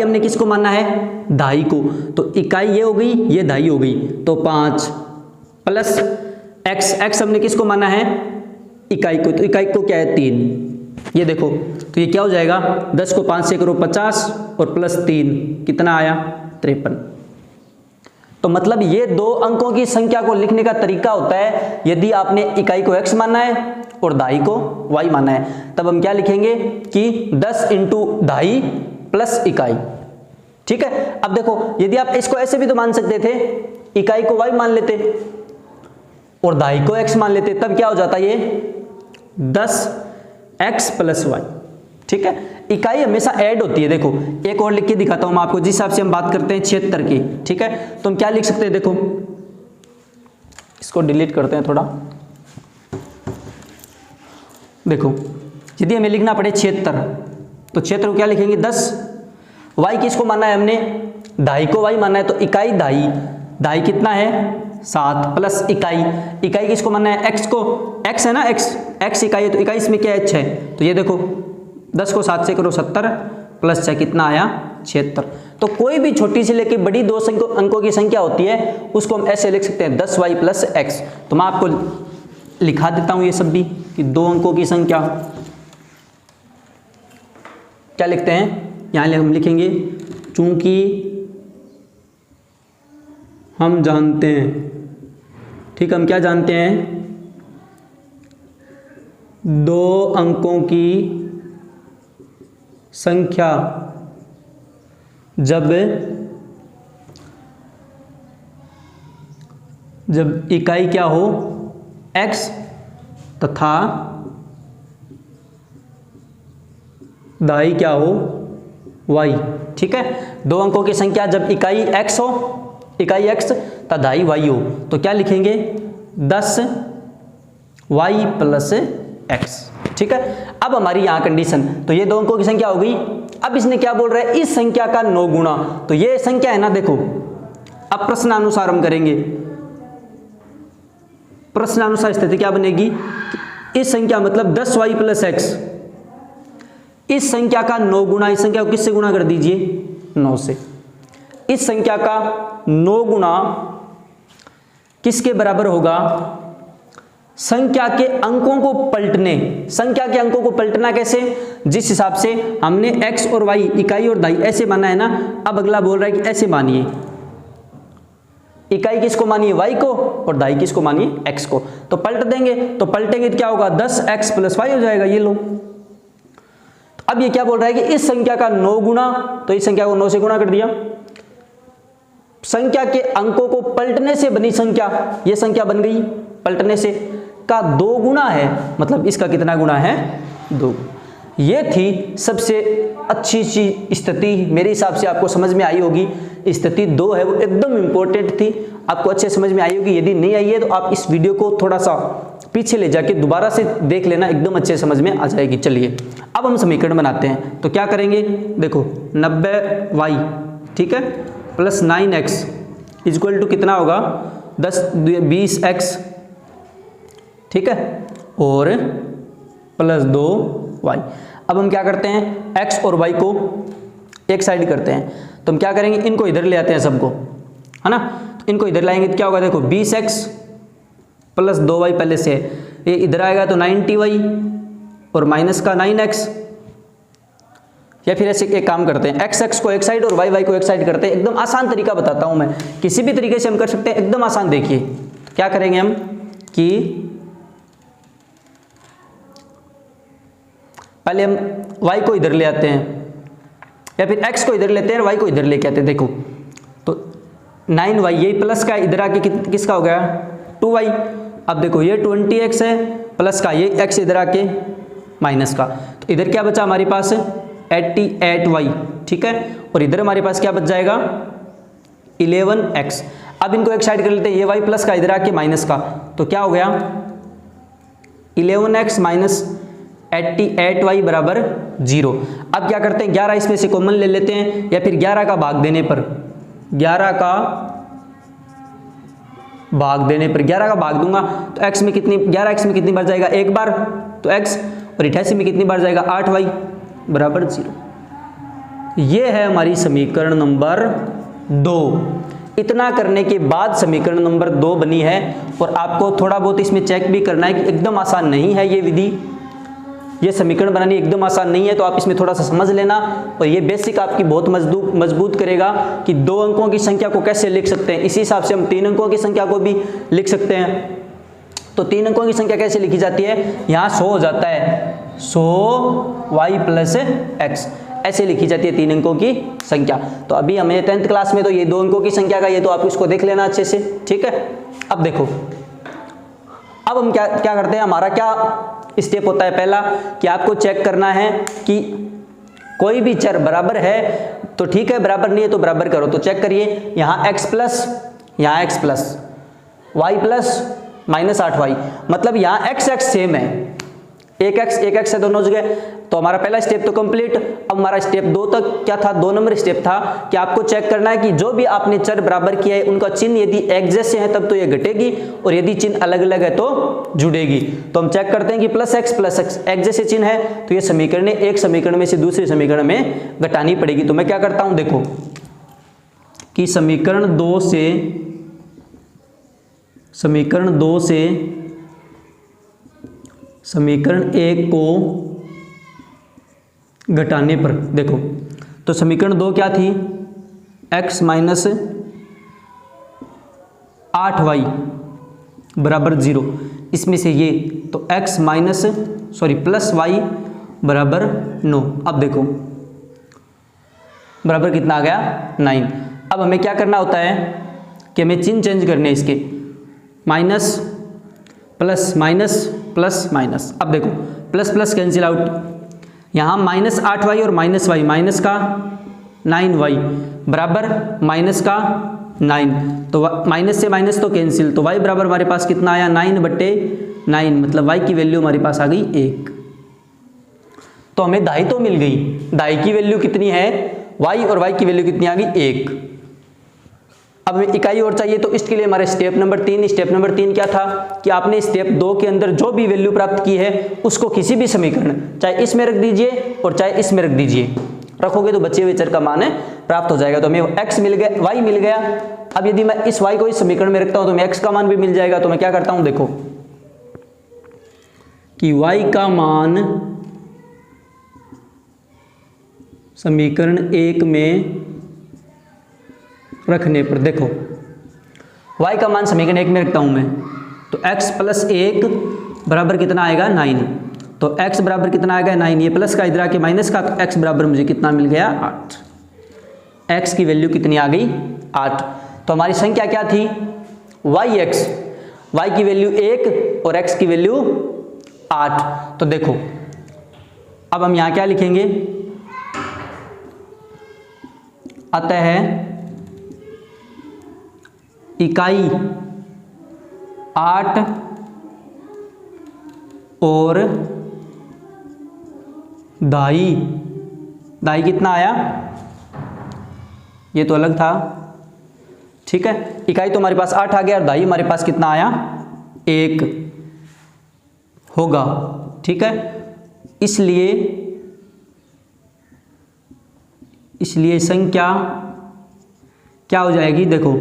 हमने किसको मानना है, दहाई को, तो इकाई ये हो गई, ये दहाई हो गई, तो 5 प्लस x हमने किसको माना है, इकाई को, तो इकाई को क्या है 3। ये देखो तो ये क्या हो जाएगा, 10 को 5 से करो 50 और प्लस 3 कितना आया 53। तो मतलब ये 2 अंकों की संख्या को लिखने का तरीका होता है, यदि आपने इकाई को x मानना है और दहाई को y मानना है, तब हम क्या लिखेंगे कि 10 इंटू दहाई प्लस इकाई, ठीक है। अब देखो यदि आप इसको ऐसे भी तो मान सकते थे, इकाई को y मान लेते और दहाई को x मान लेते, तब क्या हो जाता ये 10x + y, ठीक है। इकाई हमेशा ऐड होती है, देखो एक और लिख के दिखाता हूं मैं आपको, जिस हिसाब से हम बात करते हैं 76 की, ठीक है। तो हम क्या लिख सकते हैं, देखो इसको डिलीट करते हैं थोड़ा, देखो यदि हमें लिखना पड़े 76, तो 76 को क्या लिखेंगे 10, y किसको मानना है हमने, दहाई को y मानना है, तो इकाई दहाई कितना है 7 प्लस इकाई किसको मानना है, x को, x है ना, x इकाई है, तो इकाई इसमें क्या है 6, तो ये देखो 10 को 7 से करो 70 प्लस 6 कितना आया 76। तो कोई भी छोटी से लेकर बड़ी 2 अंकों की संख्या होती है उसको हम ऐसे लिख सकते हैं 10y + x। तो मैं आपको लिखा देता हूं ये सब भी कि 2 अंकों की संख्या क्या लिखते हैं, यहां हम लिखेंगे चूंकि हम जानते हैं, ठीक, हम क्या जानते हैं 2 अंकों की संख्या जब इकाई क्या हो x तथा दहाई क्या हो y, ठीक है। 2 अंकों की संख्या जब इकाई x हो, इकाई x तथा दहाई y हो, तो क्या लिखेंगे 10y + x, ठीक है। अब हमारी यहां कंडीशन, तो ये 2 अंकों की संख्या हो गई। अब इसने क्या बोल रहा है, इस संख्या का 9 गुना, तो ये संख्या है ना, देखो अब प्रश्नानुसार हम करेंगे, प्रश्नानुसार स्थिति क्या बनेगी, इस संख्या मतलब 10y + x, इस संख्या का 9 गुना, इस संख्या को किससे गुणा कर दीजिए 9 से, इस संख्या का 9 गुना किसके बराबर होगा, संख्या के अंकों को पलटने, संख्या के अंकों को पलटना कैसे, जिस हिसाब से हमने x और y इकाई और दहाई ऐसे माना है ना, अब अगला बोल रहा है कि ऐसे मानिए, इकाई किसको मानिए y को और दहाई किसको मानिए x को, तो पलट देंगे, तो पलटेंगे तो क्या होगा 10x + y हो जाएगा, ये लो। अब ये क्या बोल रहा है कि इस संख्या का 9 गुना, तो इस संख्या को 9 से गुणा कर दिया, संख्या के अंकों को पलटने से बनी संख्या, ये संख्या बन गई पलटने से, का 2 गुना है, मतलब इसका कितना गुना है 2। ये थी सबसे अच्छी स्थिति, मेरे हिसाब से आपको समझ में आई होगी। स्थिति 2 है वो एकदम इंपॉर्टेंट थी, आपको अच्छे समझ में आई होगी। यदि नहीं आई है तो आप इस वीडियो को थोड़ा सा पीछे ले जाके दोबारा से देख लेना, एकदम अच्छे समझ में आ जाएगी। चलिए अब हम समीकरण बनाते हैं। तो क्या करेंगे, देखो 90y ठीक है प्लस 9x इक्वल टू कितना होगा 20x ठीक है और प्लस 2y। अब हम क्या करते हैं, x और y को एक साइड करते हैं, तो हम क्या करेंगे, इनको इधर ले आते हैं सबको, है ना। तो इनको इधर लाएंगे तो क्या होगा, देखो 20x प्लस 2y पहले से, ये इधर आएगा तो 90y और माइनस का 9x। या फिर ऐसे एक काम करते हैं, x को एक साइड और y को एक साइड करते हैं। एकदम आसान तरीका बताता हूं मैं, किसी भी तरीके से हम कर सकते हैं, एकदम आसान। देखिए तो क्या करेंगे हम कि पहले हम y को इधर ले आते हैं, या फिर x को इधर लेते हैं और y को इधर लेके आते हैं। देखो तो 9y यही प्लस का इधर आके किसका हो गया 2y। अब देखो ये 20x है प्लस का, ये x इधर आके माइनस का, तो इधर क्या बचा हमारे पास 88y ठीक है, और इधर हमारे पास क्या बच जाएगा 11x। अब इनको एक साइड कर लेते हैं, ये y प्लस का इधर आके माइनस का, तो क्या हो गया 11x माइनस 88y बराबर 0। अब क्या करते हैं, 11 इसमें से कॉमन ले लेते हैं, या फिर 11 का भाग देने पर 11 का भाग दूंगा तो x में कितनी 11x में कितनी बार जाएगा, एक बार तो x, और 88 में कितनी बार जाएगा 8y बराबर 0। ये है हमारी समीकरण नंबर 2। इतना करने के बाद समीकरण नंबर 2 बनी है, और आपको थोड़ा बहुत इसमें चेक भी करना है कि एकदम आसान नहीं है ये विधि, ये समीकरण बनानी एकदम आसान नहीं है, तो आप इसमें थोड़ा सा समझ लेना। और ये बेसिक आपकी बहुत मजबूत करेगा कि 2 अंकों की संख्या को कैसे लिख सकते हैं। इसी हिसाब से हम 3 अंकों की संख्या को भी लिख सकते हैं। तो 3 अंकों की संख्या कैसे लिखी जाती है, यहाँ 100 हो जाता है 100y प्लस x, ऐसे लिखी जाती है 3 अंकों की संख्या। तो अभी हमें 10th क्लास में तो ये 2 अंकों की संख्या का ये तो आप इसको देख लेना अच्छे से, ठीक है। अब देखो, अब हम क्या करते हैं, हमारा क्या स्टेप होता है, पहला कि आपको चेक करना है कि कोई भी चर बराबर है तो ठीक है, बराबर नहीं है तो बराबर करो। तो चेक करिए, यहाँ x प्लस, यहाँ x plus, y plus minus 8y, मतलब यहाँ x सेम है, एक x है दोनों जगह। तो हमारा पहला स्टेप तो कंप्लीट। अब हमारा स्टेप 2 तक क्या था, 2 नंबर स्टेप था कि आपको चेक करना है कि जो भी आपने चर बराबर किया है उनका चिन्ह यदि एक जैसे है तब तो ये घटेगी, और यदि चिन्ह अलग अलग है तो जुड़ेगी। तो हम चेक करते हैं कि प्लस x एक जैसे चिन्ह है तो ये समीकरण एक समीकरण में से दूसरे समीकरण में घटानी पड़ेगी। तो मैं क्या करता हूं, देखो कि समीकरण 2 से समीकरण 1 को घटाने पर, देखो तो समीकरण 2 क्या थी, x माइनस 8y बराबर 0, इसमें से ये तो x माइनस प्लस y बराबर 9। अब देखो बराबर कितना आ गया 9। अब हमें क्या करना होता है कि हमें चिन्ह चेंज करने हैं इसके, minus plus minus plus minus. अब देखो प्लस प्लस कैंसिल आउट, यहाँ माइनस 8y और माइनस y, माइनस का 9y बराबर माइनस का 9, तो माइनस से माइनस तो कैंसिल, तो y बराबर हमारे पास कितना आया 9/9, मतलब y की वैल्यू हमारे पास आ गई 1। तो हमें दाई तो मिल गई, दाई की वैल्यू कितनी है y, और y की वैल्यू कितनी आ गई 1। अब हमें इकाई और चाहिए, तो इसके लिए हमारे स्टेप नंबर 3 क्या था कि आपने स्टेप 2 के अंदर जो भी वैल्यू प्राप्त की है उसको किसी भी समीकरण, चाहे इसमें रख दीजिए और चाहे इसमें रख दीजिए, रखोगे तो बचे हुए चर का मान प्राप्त हो जाएगा। तो हमें x मिल गया, y मिल गया। अब यदि मैं इस y को इस समीकरण में रखता हूं तो हमें x का मान भी मिल जाएगा। तो मैं क्या करता हूं, देखो कि y का मान समीकरण 1 में रखने पर, देखो y का मान समीकरण 1 में रखता हूं मैं, तो x प्लस 1 बराबर कितना आएगा 9, तो x बराबर कितना आएगा 9, ये प्लस का इधर आके माइनस का, तो x बराबर मुझे कितना मिल गया 8, x की वैल्यू कितनी आ गई 8। तो हमारी संख्या क्या थी, yx, y की वैल्यू 1 और x की वैल्यू 8। तो देखो अब हम यहाँ क्या लिखेंगे, अतः इकाई 8 और दाई कितना आया, ये तो अलग था, ठीक है। इकाई तो हमारे पास 8 आ गया और दाई हमारे पास कितना आया, 1 होगा, ठीक है। इसलिए संख्या क्या हो जाएगी, देखो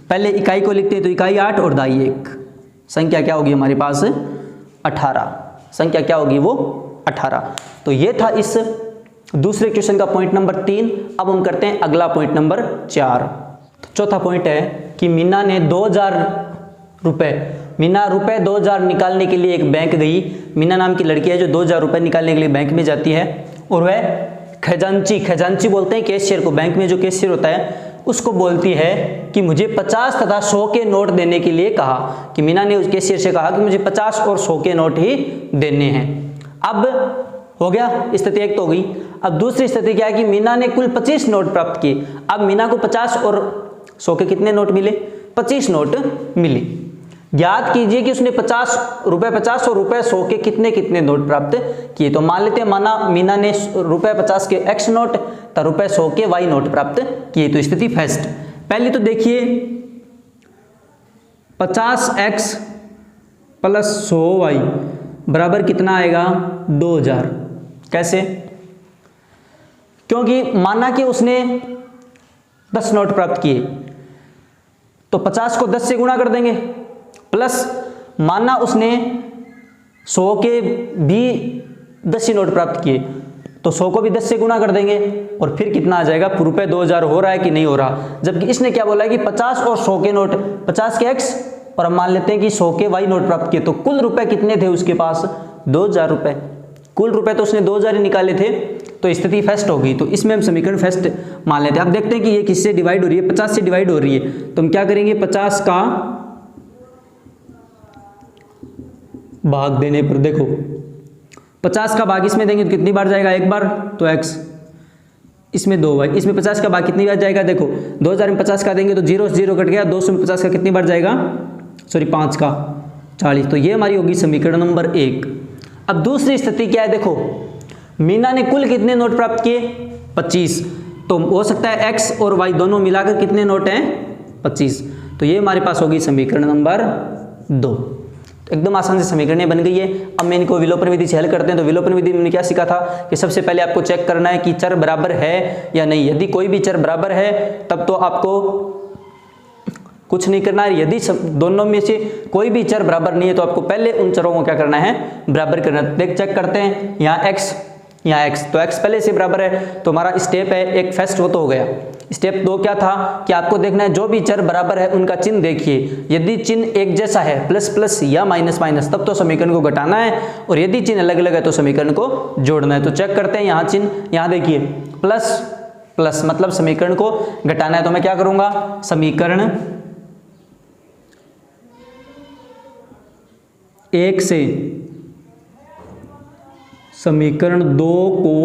पहले इकाई को लिखते हैं, तो इकाई 8 और दाई 1, संख्या क्या होगी हमारे पास 18, संख्या क्या होगी वो 18। तो ये था इस दूसरे क्वेश्चन का पॉइंट नंबर 3। अब हम करते हैं अगला पॉइंट नंबर 4। तो चौथा पॉइंट है कि मीना ने 2000 रुपये, मीना रुपए 2000 निकालने के लिए एक बैंक गई। मीना नाम की लड़की है जो 2000 रुपये निकालने के लिए बैंक में जाती है, और वह खजांची बोलते हैं कैशियर को, बैंक में जो कैशियर होता है उसको बोलती है कि मुझे 50 तथा 100 के नोट देने के लिए कहा, कि मीना ने उस कैशियर से कहा कि मुझे 50 और 100 के नोट ही देने हैं। अब हो गया, स्थिति एक तो हो गई। अब दूसरी स्थिति क्या है कि मीना ने कुल 25 नोट प्राप्त किए। अब मीना को 50 और 100 के कितने नोट मिले, 25 नोट मिले। ज्ञात कीजिए कि उसने 50 और रुपए 100 के कितने नोट प्राप्त किए। तो मान लेते हैं माना मीना ने रुपए 50 के x नोट तो रुपए 100 के y नोट प्राप्त किए। तो स्थिति फर्स्ट, पहले तो देखिए 50x प्लस 100y बराबर कितना आएगा 2000। कैसे, क्योंकि माना कि उसने 10 नोट प्राप्त किए तो 50 को 10 से गुणा कर देंगे, प्लस माना उसने 100 के भी 10 ही नोट प्राप्त किए तो 100 को भी 10 से गुणा कर देंगे, और फिर कितना आ जाएगा, रुपए 2000 हो रहा है कि नहीं हो रहा। जबकि इसने क्या बोला है कि 50 और 100 के नोट, 50 के x और हम मान लेते हैं कि 100 के y नोट प्राप्त किए, तो कुल रुपए कितने थे उसके पास 2000 रुपए। कुल रुपए तो उसने 2000 ही निकाले थे, तो स्थिति फर्स्ट होगी। तो इसमें हम समीकरण फर्स्ट मान लेते हैं। अब देखते हैं कि ये किससे डिवाइड हो रही है, 50 से डिवाइड हो रही है। तो हम क्या करेंगे, 50 का भाग देने पर, देखो 50 का भाग इसमें देंगे तो कितनी बार जाएगा, एक बार, तो x, इसमें 2y, इसमें 50 का भाग कितनी बार जाएगा, देखो 2000 में 50 का देंगे तो 0 से 0 कट गया, 200 में 50 का कितनी बार जाएगा, 5 का 40। तो ये हमारी होगी समीकरण नंबर 1। अब दूसरी स्थिति क्या है, देखो मीना ने कुल कितने नोट प्राप्त किए 25, तो हो सकता है x और y दोनों मिलाकर कितने नोट हैं 25। तो ये हमारे पास होगी समीकरण नंबर 2। एकदम आसान से समीकरण बन गई है। अब मैं इनको विलोपन विधि से हल करते हैं। तो विलोपन विधि में क्या सीखा था कि सबसे पहले आपको चेक करना है कि चर बराबर है या नहीं। यदि कोई भी चर बराबर है तब तो आपको कुछ नहीं करना है। यदि दोनों में से कोई भी चर बराबर नहीं है तो आपको पहले उन चरों को क्या करना है, बराबर करना है। देख चेक करते हैं, यहाँ x यहाँ x, तो x पहले से बराबर है तो हमारा स्टेप है एक फर्स्ट, वो तो हो गया। स्टेप 2 क्या था कि आपको देखना है जो भी चर बराबर है उनका चिन्ह देखिए। यदि चिन्ह एक जैसा है प्लस प्लस या माइनस माइनस तब तो समीकरण को घटाना है, और यदि चिन्ह अलग अलग है तो समीकरण को जोड़ना है। तो चेक करते हैं, यहाँ चिन्ह, यहाँ देखिए प्लस प्लस मतलब समीकरण को घटाना है। तो मैं क्या करूंगा, समीकरण 1 से समीकरण 2 को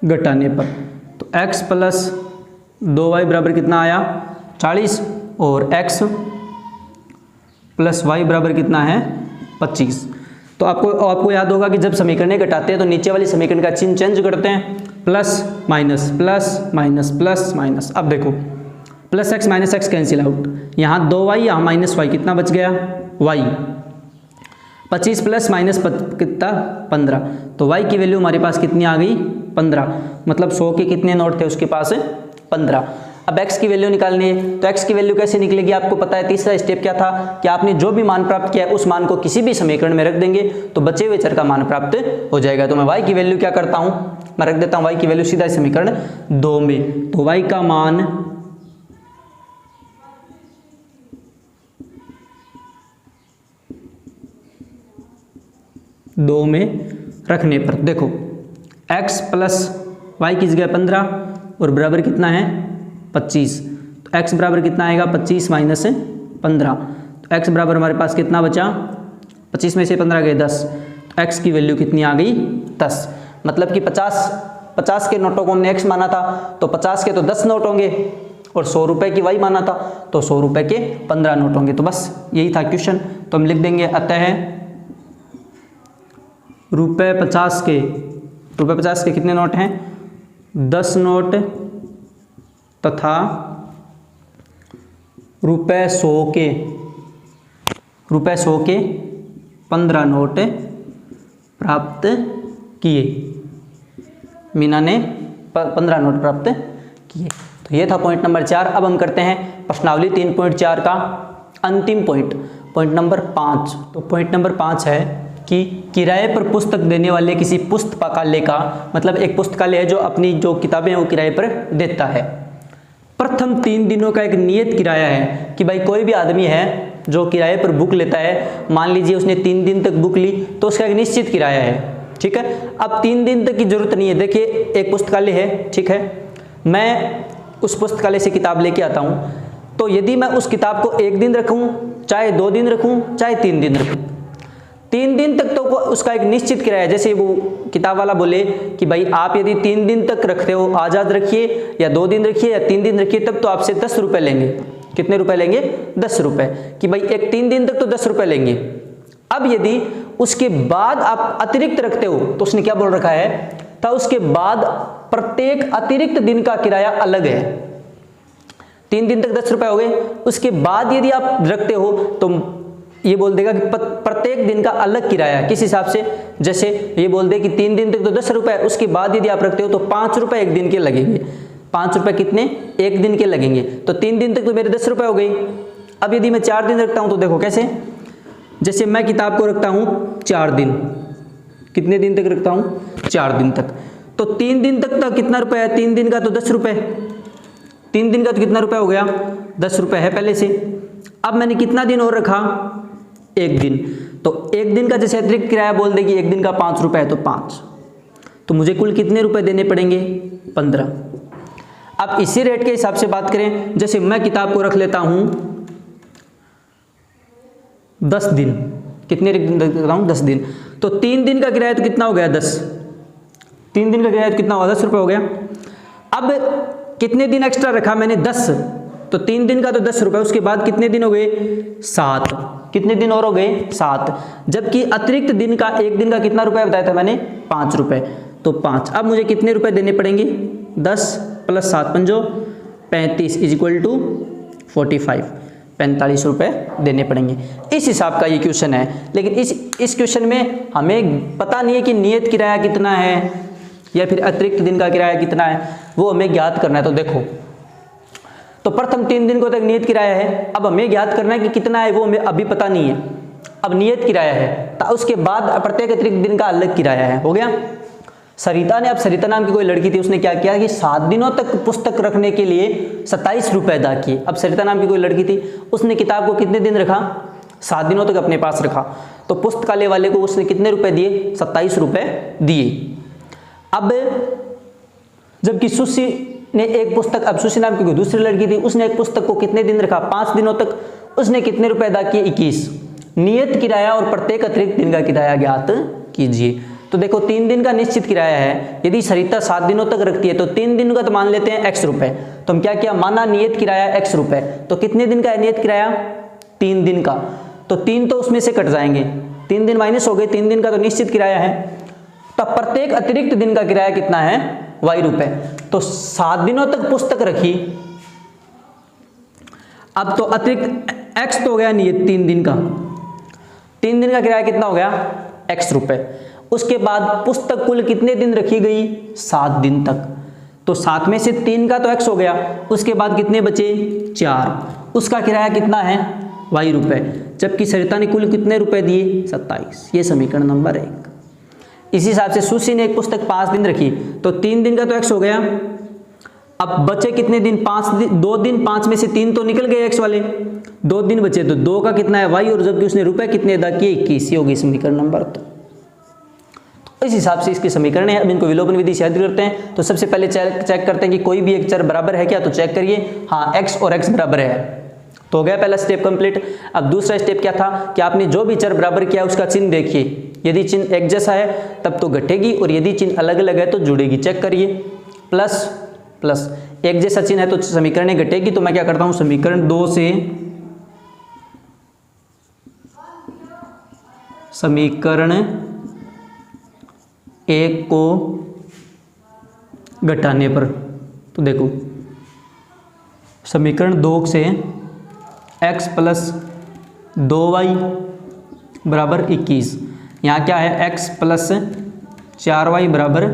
घटाने पर तो x प्लस 2y बराबर कितना आया 40, और x प्लस y बराबर कितना है 25। तो आपको याद होगा कि जब समीकरण घटाते हैं तो नीचे वाली समीकरण का चिन्ह चेंज करते हैं, plus minus plus minus plus minus. अब देखो plus x minus x cancel out, यहाँ 2y यहाँ माइनस y, कितना बच गया y। 25 प्लस माइनस कितना 15, तो y की वैल्यू हमारे पास कितनी आ गई 15, मतलब 100 के कितने नोट थे उसके पास 15। अब x की वैल्यू निकालनी है, तो x की वैल्यू कैसे निकलेगी आपको पता है। तीसरा स्टेप क्या था कि आपने जो भी मान प्राप्त किया है उस मान को किसी भी समीकरण में रख देंगे तो बचे हुए चर का मान प्राप्त हो जाएगा। तो मैं y की वैल्यू क्या करता हूं, मैं रख देता हूं y की वैल्यू सीधा समीकरण 2 में। तो y का मान 2 में रखने पर देखो x प्लस वाई की जगह 15 और बराबर कितना है 25, तो x बराबर कितना आएगा 25 माइनस 15, तो x बराबर हमारे पास कितना बचा, 25 में से 15 गए 10, तो x की वैल्यू कितनी आ गई 10। मतलब कि 50 के नोटों को हमने x माना था, तो 50 के तो 10 नोट होंगे और 100 रुपये की y माना था, तो 100 रुपये के 15 नोट होंगे। तो बस यही था क्वेश्चन। तो हम लिख देंगे अतः रुपये 50 के कितने नोट हैं, 10 नोट तथा रुपये 100 के 15 नोट प्राप्त किए। मीना ने 15 नोट प्राप्त किए। तो ये था पॉइंट नंबर 4। अब हम करते हैं प्रश्नावली 3.4 का अंतिम पॉइंट नंबर 5। तो पॉइंट नंबर 5 है कि किराए पर पुस्तक देने वाले किसी पुस्तकालय का, मतलब एक पुस्तकालय है जो अपनी जो किताबें हैं वो किराए पर देता है, प्रथम 3 दिनों का एक नियत किराया है। कि भाई कोई भी आदमी है जो किराए पर बुक लेता है, मान लीजिए उसने 3 दिन तक बुक ली, तो उसका एक निश्चित किराया है, ठीक है। अब 3 दिन तक की जरूरत नहीं है। देखिए एक पुस्तकालय है, ठीक है, मैं उस पुस्तकालय से किताब लेके आता हूँ, तो यदि मैं उस किताब को 1 दिन रखूँ, चाहे 2 दिन रखूँ, चाहे 3 दिन रखूँ, 3 दिन तक तो उसका एक निश्चित किराया है। जैसे वो किताब वाला बोले कि भाई आप यदि 3 दिन तक रखते हो आज़ाद रखिए, या 2 दिन रखिए, या 3 दिन रखिए, तब तो आपसे 10 रुपये लेंगे। कितने रुपए लेंगे, 10 रुपये, कि भाई एक 3 दिन तक तो 10 रुपये लेंगे। अब यदि उसके बाद आप अतिरिक्त रखते हो, तो उसने क्या बोल रखा है, तो उसके बाद प्रत्येक अतिरिक्त दिन का किराया अलग है। 3 दिन तक 10 रुपये हो गए, उसके बाद यदि आप रखते हो तो ये बोल देगा कि प्रत्येक दिन का अलग किराया, किस हिसाब से, जैसे ये बोल दे कि 3 दिन तक तो 10 रुपये, उसके बाद यदि आप रखते हो तो 5 रुपये एक दिन के लगेंगे। 5 रुपये कितने, एक दिन के लगेंगे। तो 3 दिन तक तो मेरे 10 रुपये हो गई। अब यदि मैं 4 दिन रखता हूँ तो देखो कैसे, जैसे मैं किताब को रखता हूँ 4 दिन, कितने दिन तक रखता हूँ, 4 दिन तक, तो 3 दिन तक तो कितना रुपये है, 3 दिन का तो 10 रुपये, 3 दिन का तो कितना रुपये हो गया, 10 रुपये है पहले से। अब मैंने कितना दिन और रखा, 1 दिन, तो 1 दिन का जैसे अतिरिक्त किराया बोल देगी, 1 दिन का 5 रुपये है तो 5, तो मुझे कुल कितने रुपए देने पड़ेंगे, 15। अब इसी रेट के हिसाब से बात करें, जैसे मैं किताब को रख लेता हूं 10 दिन, कितने दिन रखता हूं, 10 दिन, तो 3 दिन का किराया तो कितना हो गया, 10, 3 दिन का किराया तो कितना हुआ, 10 रुपये हो गया। अब कितने दिन एक्स्ट्रा रखा मैंने, 10, तो 3 दिन का तो 10 रुपये, उसके बाद कितने दिन हो गए, 7, कितने दिन और हो गए, 7, जबकि अतिरिक्त दिन का 1 दिन का कितना रुपया बताया था मैंने, 5 रुपये, तो 5। अब मुझे कितने रुपए देने पड़ेंगे, 10 + 7 पंजो 35 = 45, 45 रुपये देने पड़ेंगे। इस हिसाब का ये क्वेश्चन है। लेकिन इस क्वेश्चन में हमें पता नहीं है कि नियत किराया कितना है या फिर अतिरिक्त दिन का किराया कितना है, वो हमें ज्ञात करना है। तो देखो, तो प्रथम 3 दिन को तक नियत किराया है, अब हमें ज्ञात करना है कि कितना है, वो हमें अभी पता नहीं है। अब नियत किराया है, तो उसके बाद प्रत्येक अतिरिक्त दिन का अलग किराया है, हो गया। सरिता ने, अब सरिता नाम की कोई लड़की थी, उसने क्या किया कि 7 दिनों तक पुस्तक रखने के लिए 27 रुपये अदा किए। अब सरिता नाम की कोई लड़की थी, उसने किताब को कितने दिन रखा, 7 दिनों तक अपने पास रखा, तो पुस्तकालय वाले को उसने कितने रुपए दिए, 27 रुपये दिए। अब जबकि सुशी ने एक पुस्तक, अब सुशी नाम की कोई दूसरी लड़की थी, उसने एक पुस्तक को कितने दिन रखा, 5 दिनों तक, उसने कितने रुपए अदा किए, 21। नियत किराया और प्रत्येक अतिरिक्त दिन का किराया ज्ञात कीजिए। तो देखो 3 दिन का निश्चित किराया है, यदि सरिता 7 दिनों तक रखती है तो 3 दिन का तो मान लेते हैं x रुपए, तो हम क्या किया, माना नियत किराया x रुपए, तो कितने दिन का है नियत किराया, 3 दिन का, तो 3 तो उसमें से कट जाएंगे, 3 दिन माइनस हो गए, 3 दिन का तो निश्चित किराया है, तो प्रत्येक अतिरिक्त दिन का किराया कितना है, y रुपए। तो 7 दिनों तक पुस्तक रखी, अब तो अतिरिक्त x तो हो गया नियत 3 दिन का, 3 दिन का किराया कितना हो गया, x रुपए। उसके बाद पुस्तक कुल कितने दिन रखी गई, 7 दिन तक, तो 7 में से 3 का तो x हो गया, उसके बाद कितने बचे, 4, उसका किराया कितना है, y रुपए, जबकि सरिता ने कुल कितने रुपए दिए, 27। ये समीकरण नंबर 1। इसी हिसाब से सुशी ने एक पुस्तक 5 दिन रखी, तो 3 दिन का तो x हो गया, अब बचे कितने दिन, 5 दिन, 2 दिन, 5 में से 3 तो निकल गए x वाले, 2 दिन बचे, तो 2 का कितना है y, और जबकि उसने रुपए कितने अदा किए, 21। ये होगी समीकरण नंबर 2। इस हिसाब से इसके समीकरण है। अब इनको विलोपन विधि से हल करते हैं। तो सबसे पहले चेक करते हैं कि कोई भी एक चर बराबर है क्या, तो चेक करिए, हाँ x और x बराबर है, तो हो गया पहला स्टेप कंप्लीट। अब दूसरा स्टेप क्या था कि आपने जो भी चर बराबर किया उसका चिन्ह देखिए, यदि चिन्ह एक जैसा है तब तो घटेगी और यदि चिन्ह अलग अलग है तो जुड़ेगी। चेक करिए, प्लस प्लस एक जैसा चिन्ह है तो समीकरण घटेगी, तो मैं क्या करता हूं समीकरण 2 से समीकरण 1 को घटाने पर, तो देखो समीकरण 2 से x प्लस 2y बराबर 21, यहाँ क्या है x प्लस 4y बराबर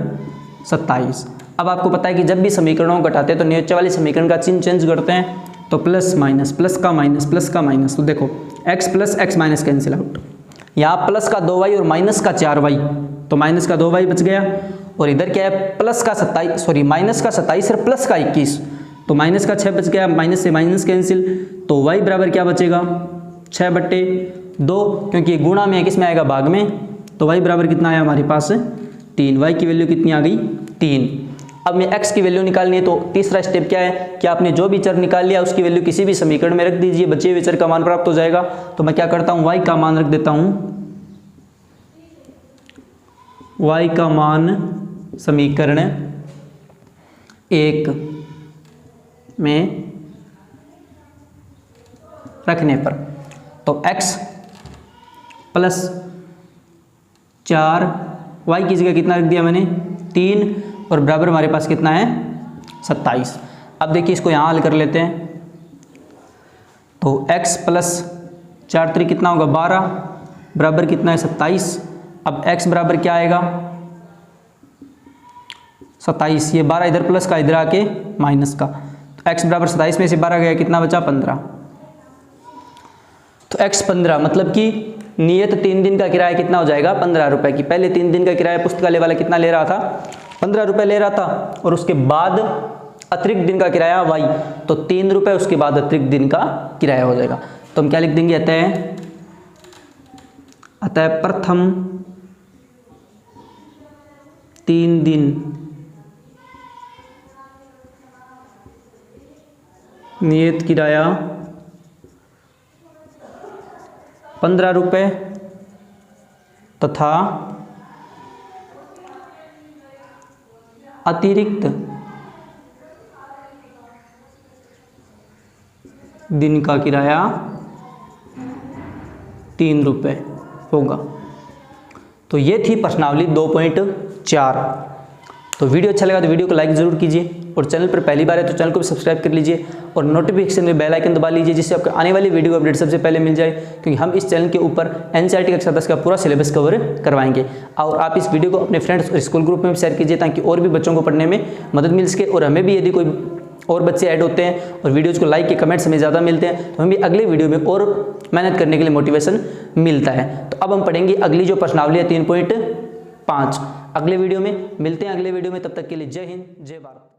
27। अब आपको पता है कि जब भी समीकरणों को घटाते हैं तो नीचे वाले समीकरण का चिन्ह चेंज करते हैं, तो प्लस माइनस, प्लस का माइनस, प्लस का माइनस, तो देखो x plus x minus cancel out, यहाँ प्लस का 2y और माइनस का 4y, तो माइनस का 2y बच गया, और इधर क्या है प्लस का 27, सॉरी माइनस का 27 और प्लस का 21, तो माइनस का 6 बच गया, माइनस से माइनस कैंसिल, तो y बराबर क्या बचेगा 6/2, क्योंकि गुणा में है, किस में आएगा भाग में, तो y बराबर कितना आया हमारे पास 3, y की वैल्यू कितनी आ गई 3। अब मैं x की वैल्यू निकालनी है, तो तीसरा स्टेप क्या है कि आपने जो भी चर निकाल लिया उसकी वैल्यू किसी भी समीकरण में रख दीजिए, बचे हुए चर का मान प्राप्त हो जाएगा। तो मैं क्या करता हूँ y का मान रख देता हूँ, y का मान समीकरण 1 में रखने पर, तो x प्लस 4, y की जगह कितना रख दिया मैंने 3, और बराबर हमारे पास कितना है 27। अब देखिए इसको यहाँ हल कर लेते हैं, तो x प्लस 4 3 कितना होगा 12, बराबर कितना है 27। अब x बराबर क्या आएगा 27, ये 12 इधर प्लस का इधर आके माइनस का, तो x बराबर 27 में से 12 गया कितना बचा 15, तो x 15 मतलब कि नियत 3 दिन का किराया कितना हो जाएगा 15 रुपए की। पहले 3 दिन का किराया पुस्तकालय वाला कितना ले रहा था 15 रुपए ले रहा था, और उसके बाद अतिरिक्त दिन का किराया y, तो 3 रुपए उसके बाद अतिरिक्त दिन का किराया हो जाएगा। तो हम क्या लिख देंगे अतः प्रथम 3 दिन नियत किराया 15 रुपए तथा अतिरिक्त दिन का किराया 3 रुपए होगा। तो ये थी प्रश्नावली 2.4। तो वीडियो अच्छा लगा तो वीडियो को लाइक ज़रूर कीजिए, और चैनल पर पहली बार है तो चैनल को भी सब्सक्राइब कर लीजिए, और नोटिफिकेशन में बेल आइकन दबा लीजिए, जिससे आपको आने वाली वीडियो अपडेट सबसे पहले मिल जाए, क्योंकि हम इस चैनल के ऊपर एनसीईआरटी कक्षा 10 का पूरा सिलेबस कवर करवाएंगे। और आप इस वीडियो को अपने फ्रेंड्स और स्कूल ग्रुप में भी शेयर कीजिए, ताकि और भी बच्चों को पढ़ने में मदद मिल सके, और हमें भी यदि कोई और बच्चे ऐड होते हैं और वीडियोज़ को लाइक के कमेंट्स हमें ज़्यादा मिलते हैं, तो हमें भी अगले वीडियो में और मेहनत करने के लिए मोटिवेशन मिलता है। तो अब हम पढ़ेंगे अगली जो प्रश्नावली है 3.5। अगले वीडियो में मिलते हैं, अगले वीडियो में, तब तक के लिए जय हिंद जय भारत।